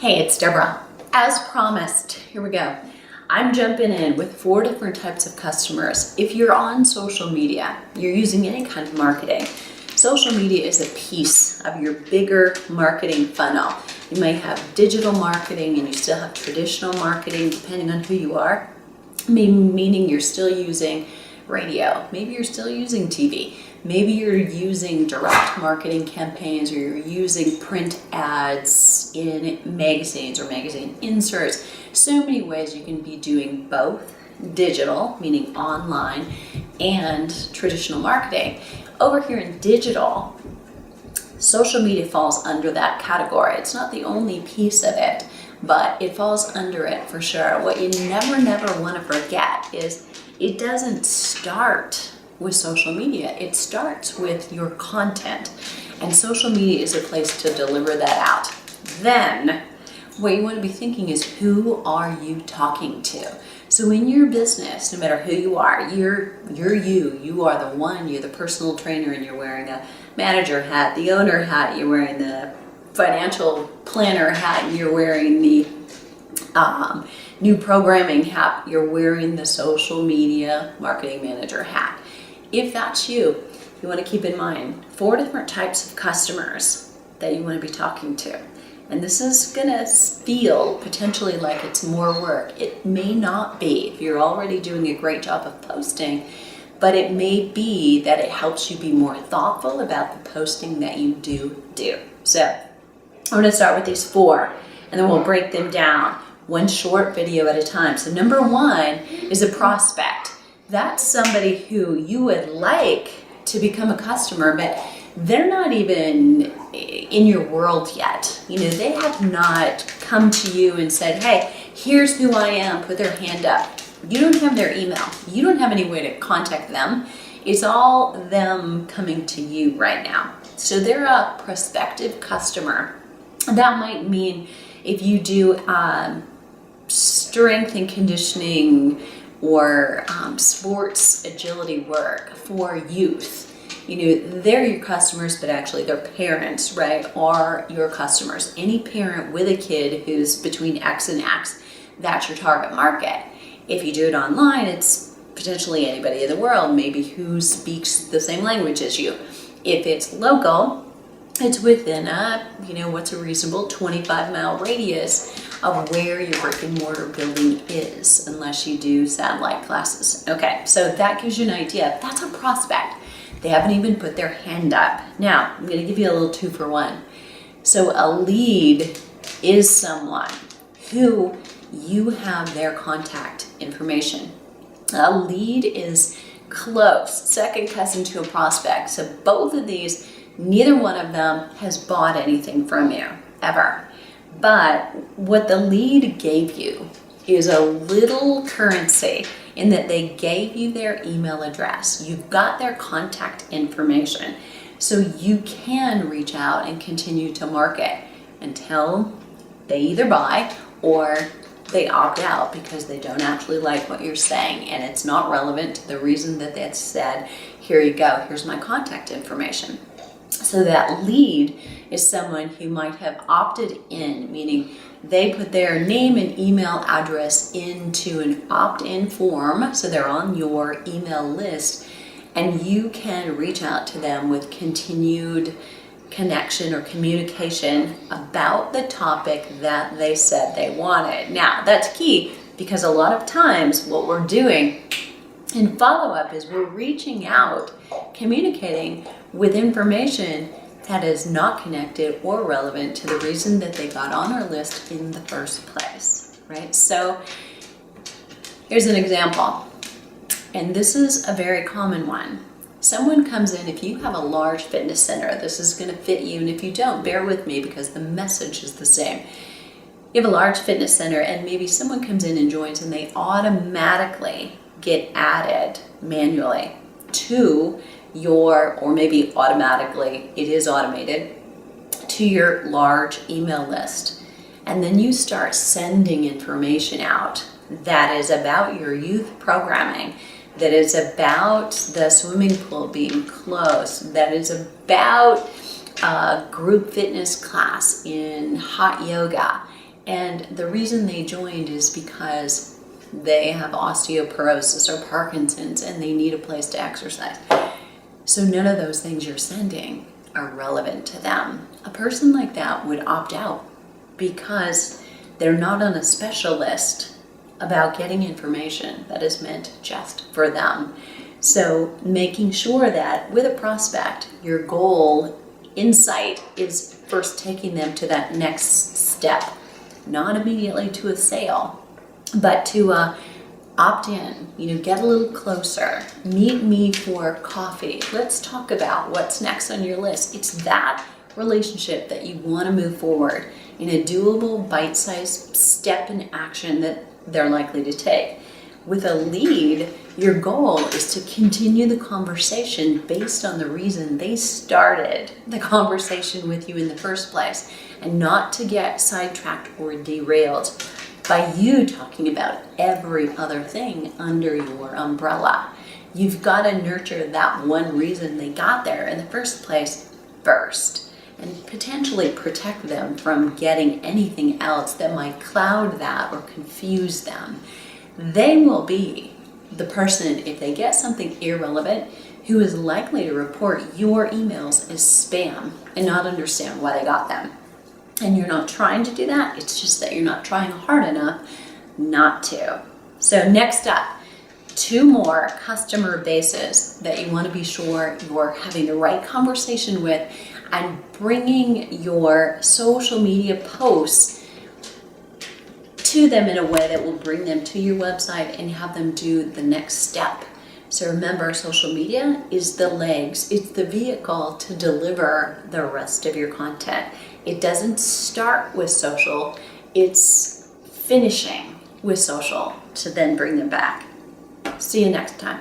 Hey, it's Deborah. As promised, here we go. I'm jumping in with 4 different types of customers. If you're on social media, you're using any kind of marketing, social media is a piece of your bigger marketing funnel. You may have digital marketing and you still have traditional marketing, depending on who you are, meaning you're still using radio, maybe you're still using TV. Maybe you're using direct marketing campaigns, or you're using print ads in magazines or magazine inserts. So many ways you can be doing both digital, meaning online, and traditional marketing. Over here in digital, social media falls under that category. It's not the only piece of it, but it falls under it for sure. What you never want to forget is it doesn't start with social media. It starts with your content, and social media is a place to deliver that out. Then what you want to be thinking is, who are you talking to? So in your business, no matter who you are, you're you are the one, you're the personal trainer, and you're wearing a manager hat, the owner hat, you're wearing the financial planner hat, and you're wearing the new programming hat, you're wearing the social media marketing manager hat. If that's you, you want to keep in mind 4 different types of customers that you want to be talking to. And this is going to feel potentially like it's more work. It may not be if you're already doing a great job of posting, but it may be that it helps you be more thoughtful about the posting that you do. So I'm going to start with these 4, and then we'll break them down one short video at a time. So number 1 is a prospect. That's somebody who you would like to become a customer, but they're not even in your world yet. You know, they have not come to you and said, hey, here's who I am, put their hand up. You don't have their email. You don't have any way to contact them. It's all them coming to you right now. So they're a prospective customer. That might mean if you do strength and conditioning or sports agility work for youth, you know, they're your customers, but actually their parents, right, are your customers. Any parent with a kid who's between X and X, that's your target market. If you do it online, it's potentially anybody in the world, maybe who speaks the same language as you. If it's local, it's within what's a reasonable 25-mile radius of where your brick and mortar building is, unless you do satellite classes. Okay, so that gives you an idea. That's a prospect. They haven't even put their hand up. Now, I'm going to give you a little 2-for-1. So a lead is someone who you have their contact information. A lead is close, second cousin to a prospect. So both of these, neither one of them has bought anything from you, ever. But what the lead gave you is a little currency in that they gave you their email address. You've got their contact information. So you can reach out and continue to market until they either buy or they opt out because they don't actually like what you're saying and it's not relevant to the reason that they said, here you go, here's my contact information. So that lead is someone who might have opted in, meaning they put their name and email address into an opt-in form, so they're on your email list, and you can reach out to them with continued connection or communication about the topic that they said they wanted. Now, that's key because a lot of times what we're doing in follow-up is we're reaching out, communicating with information that is not connected or relevant to the reason that they got on our list in the first place, right? So here's an example, and this is a very common one. Someone comes in, if you have a large fitness center, this is going to fit you, and if you don't, bear with me because the message is the same. You have a large fitness center and maybe someone comes in and joins and they automatically get added manually to your, or maybe automatically, it is automated, to your large email list. And then you start sending information out that is about your youth programming, that is about the swimming pool being closed, that is about a group fitness class in hot yoga. And the reason they joined is because they have osteoporosis or Parkinson's and they need a place to exercise. So none of those things you're sending are relevant to them. A person like that would opt out because they're not on a special list about getting information that is meant just for them. So making sure that with a prospect, your goal insight is first taking them to that next step, not immediately to a sale, but to opt in, get a little closer, meet me for coffee. Let's talk about what's next on your list. It's that relationship that you want to move forward in a doable, bite-sized step in action that they're likely to take. With a lead, your goal is to continue the conversation based on the reason they started the conversation with you in the first place, and not to get sidetracked or derailed by you talking about every other thing under your umbrella. You've got to nurture that one reason they got there in the first place first, and potentially protect them from getting anything else that might cloud that or confuse them. They will be the person, if they get something irrelevant, who is likely to report your emails as spam and not understand why they got them. And you're not trying to do that, it's just that you're not trying hard enough not to. So next up, 2 more customer bases that you want to be sure you're having the right conversation with and bringing your social media posts to them in a way that will bring them to your website and have them do the next step. So remember, social media is the legs, it's the vehicle to deliver the rest of your content. It doesn't start with social, it's finishing with social to then bring them back. See you next time.